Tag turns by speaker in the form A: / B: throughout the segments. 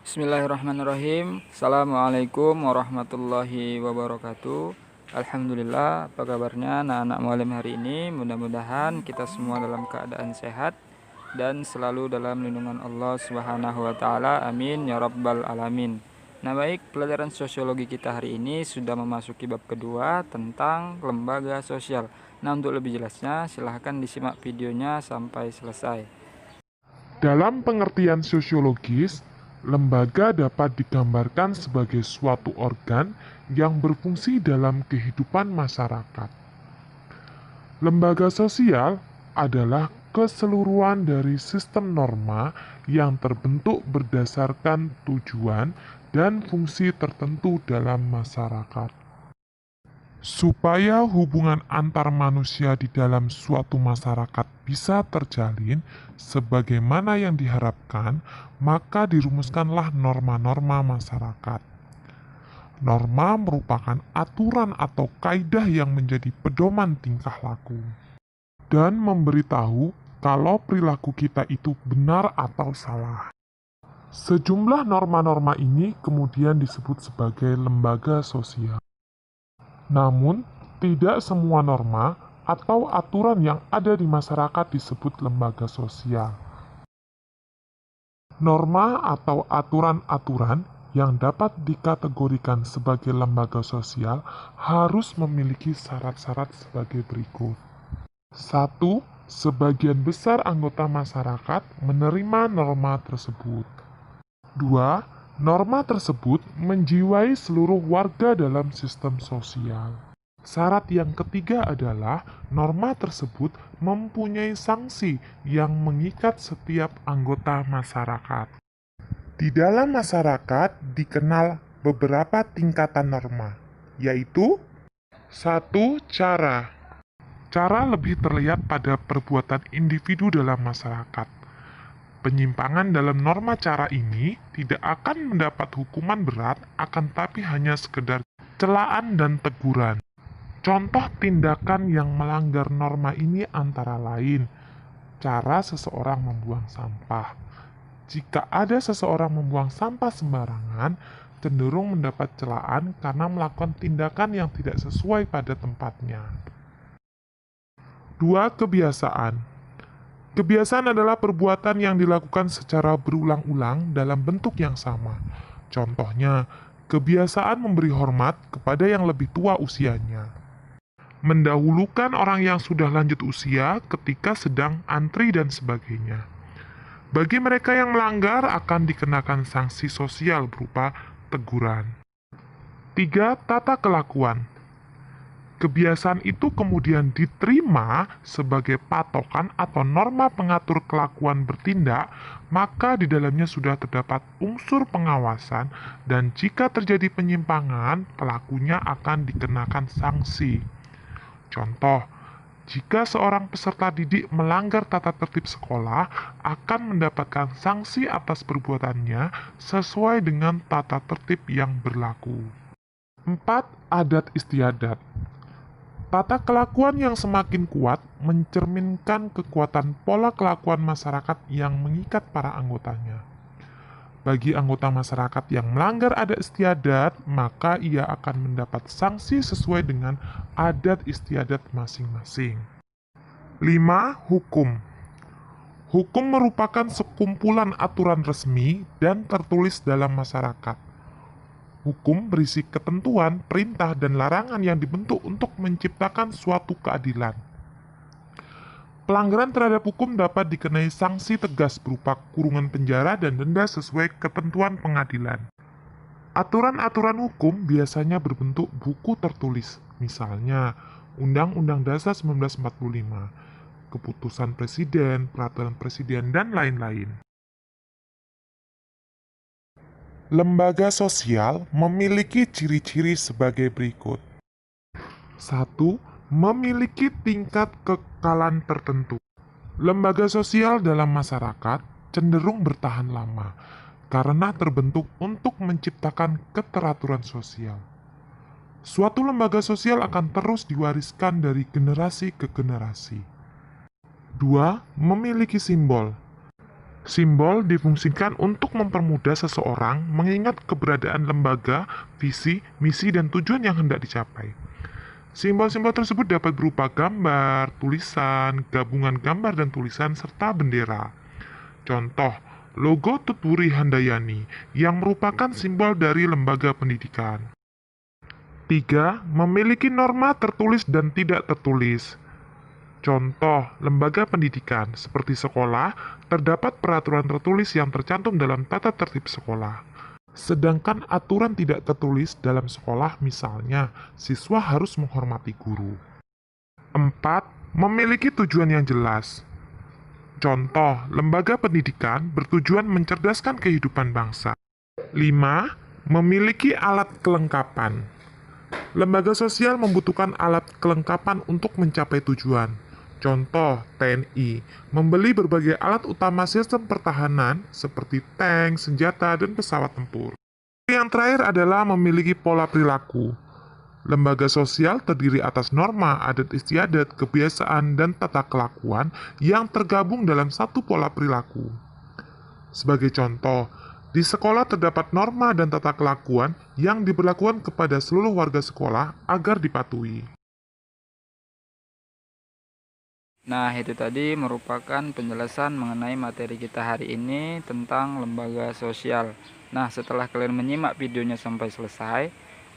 A: Bismillahirrahmanirrahim. Assalamualaikum warahmatullahi wabarakatuh. Alhamdulillah, apa kabarnya anak-anak mualim hari ini? Mudah-mudahan kita semua dalam keadaan sehat dan selalu dalam lindungan Allah Subhanahu wa taala. Amin ya rabbal alamin. Nah, baik, pelajaran sosiologi kita hari ini sudah memasuki bab kedua tentang lembaga sosial. Nah, untuk lebih jelasnya silahkan disimak videonya sampai selesai.
B: Dalam pengertian sosiologis, lembaga dapat digambarkan sebagai suatu organ yang berfungsi dalam kehidupan masyarakat. Lembaga sosial adalah keseluruhan dari sistem norma yang terbentuk berdasarkan tujuan dan fungsi tertentu dalam masyarakat. Supaya hubungan antar manusia di dalam suatu masyarakat bisa terjalin sebagaimana yang diharapkan, maka dirumuskanlah norma-norma masyarakat. Norma merupakan aturan atau kaidah yang menjadi pedoman tingkah laku dan memberitahu kalau perilaku kita itu benar atau salah. Sejumlah norma-norma ini kemudian disebut sebagai lembaga sosial. Namun, tidak semua norma atau aturan yang ada di masyarakat disebut lembaga sosial. Norma atau aturan-aturan yang dapat dikategorikan sebagai lembaga sosial harus memiliki syarat-syarat sebagai berikut. 1. Sebagian besar anggota masyarakat menerima norma tersebut. 2. Norma tersebut menjiwai seluruh warga dalam sistem sosial. Syarat yang ketiga adalah norma tersebut mempunyai sanksi yang mengikat setiap anggota masyarakat. Di dalam masyarakat dikenal beberapa tingkatan norma, yaitu 1. Cara. Cara lebih terlihat pada perbuatan individu dalam masyarakat. Penyimpangan dalam norma cara ini tidak akan mendapat hukuman berat, akan tapi hanya sekedar celaan dan teguran. Contoh tindakan yang melanggar norma ini antara lain, cara seseorang membuang sampah. Jika ada seseorang membuang sampah sembarangan, cenderung mendapat celaan karena melakukan tindakan yang tidak sesuai pada tempatnya. 2. Kebiasaan. Kebiasaan adalah perbuatan yang dilakukan secara berulang-ulang dalam bentuk yang sama. Contohnya, kebiasaan memberi hormat kepada yang lebih tua usianya. Mendahulukan orang yang sudah lanjut usia ketika sedang antri dan sebagainya. Bagi mereka yang melanggar akan dikenakan sanksi sosial berupa teguran. 3. Tata kelakuan. Kebiasaan itu kemudian diterima sebagai patokan atau norma pengatur kelakuan bertindak, maka di dalamnya sudah terdapat unsur pengawasan dan jika terjadi penyimpangan, pelakunya akan dikenakan sanksi. Contoh, jika seorang peserta didik melanggar tata tertib sekolah, akan mendapatkan sanksi atas perbuatannya sesuai dengan tata tertib yang berlaku. 4. Adat istiadat. Tata kelakuan yang semakin kuat mencerminkan kekuatan pola kelakuan masyarakat yang mengikat para anggotanya. Bagi anggota masyarakat yang melanggar adat istiadat, maka ia akan mendapat sanksi sesuai dengan adat istiadat masing-masing. 5. Hukum. Hukum merupakan sekumpulan aturan resmi dan tertulis dalam masyarakat. Hukum berisi ketentuan, perintah, dan larangan yang dibentuk untuk menciptakan suatu keadilan. Pelanggaran terhadap hukum dapat dikenai sanksi tegas berupa kurungan penjara dan denda sesuai ketentuan pengadilan. Aturan-aturan hukum biasanya berbentuk buku tertulis, misalnya Undang-Undang Dasar 1945, Keputusan Presiden, Peraturan Presiden, dan lain-lain. Lembaga sosial memiliki ciri-ciri sebagai berikut. 1. Memiliki tingkat kekekalan tertentu. Lembaga sosial dalam masyarakat cenderung bertahan lama karena terbentuk untuk menciptakan keteraturan sosial. Suatu lembaga sosial akan terus diwariskan dari generasi ke generasi. 2. Memiliki simbol. Simbol difungsikan untuk mempermudah seseorang mengingat keberadaan lembaga, visi, misi, dan tujuan yang hendak dicapai. Simbol-simbol tersebut dapat berupa gambar, tulisan, gabungan gambar dan tulisan, serta bendera. Contoh, logo Tutwuri Handayani yang merupakan simbol dari lembaga pendidikan. 3. Memiliki norma tertulis dan tidak tertulis. Contoh, lembaga pendidikan seperti sekolah terdapat peraturan tertulis yang tercantum dalam tata tertib sekolah. Sedangkan aturan tidak tertulis dalam sekolah misalnya, siswa harus menghormati guru. 4. Memiliki tujuan yang jelas. Contoh, lembaga pendidikan bertujuan mencerdaskan kehidupan bangsa. 5. Memiliki alat kelengkapan. Lembaga sosial membutuhkan alat kelengkapan untuk mencapai tujuan. Contoh, TNI membeli berbagai alat utama sistem pertahanan seperti tank, senjata, dan pesawat tempur. Yang terakhir adalah memiliki pola perilaku. Lembaga sosial terdiri atas norma, adat istiadat, kebiasaan, dan tata kelakuan yang tergabung dalam satu pola perilaku. Sebagai contoh, di sekolah terdapat norma dan tata kelakuan yang diberlakukan kepada seluruh warga sekolah agar dipatuhi.
A: Nah, itu tadi merupakan penjelasan mengenai materi kita hari ini tentang lembaga sosial. Nah, setelah kalian menyimak videonya sampai selesai,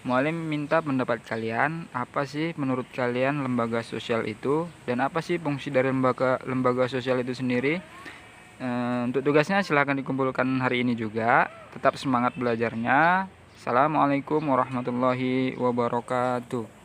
A: Mualim minta pendapat kalian, apa sih menurut kalian lembaga sosial itu, dan apa sih fungsi dari lembaga sosial itu sendiri? Untuk tugasnya silahkan dikumpulkan hari ini juga. Tetap semangat belajarnya. Assalamualaikum warahmatullahi wabarakatuh.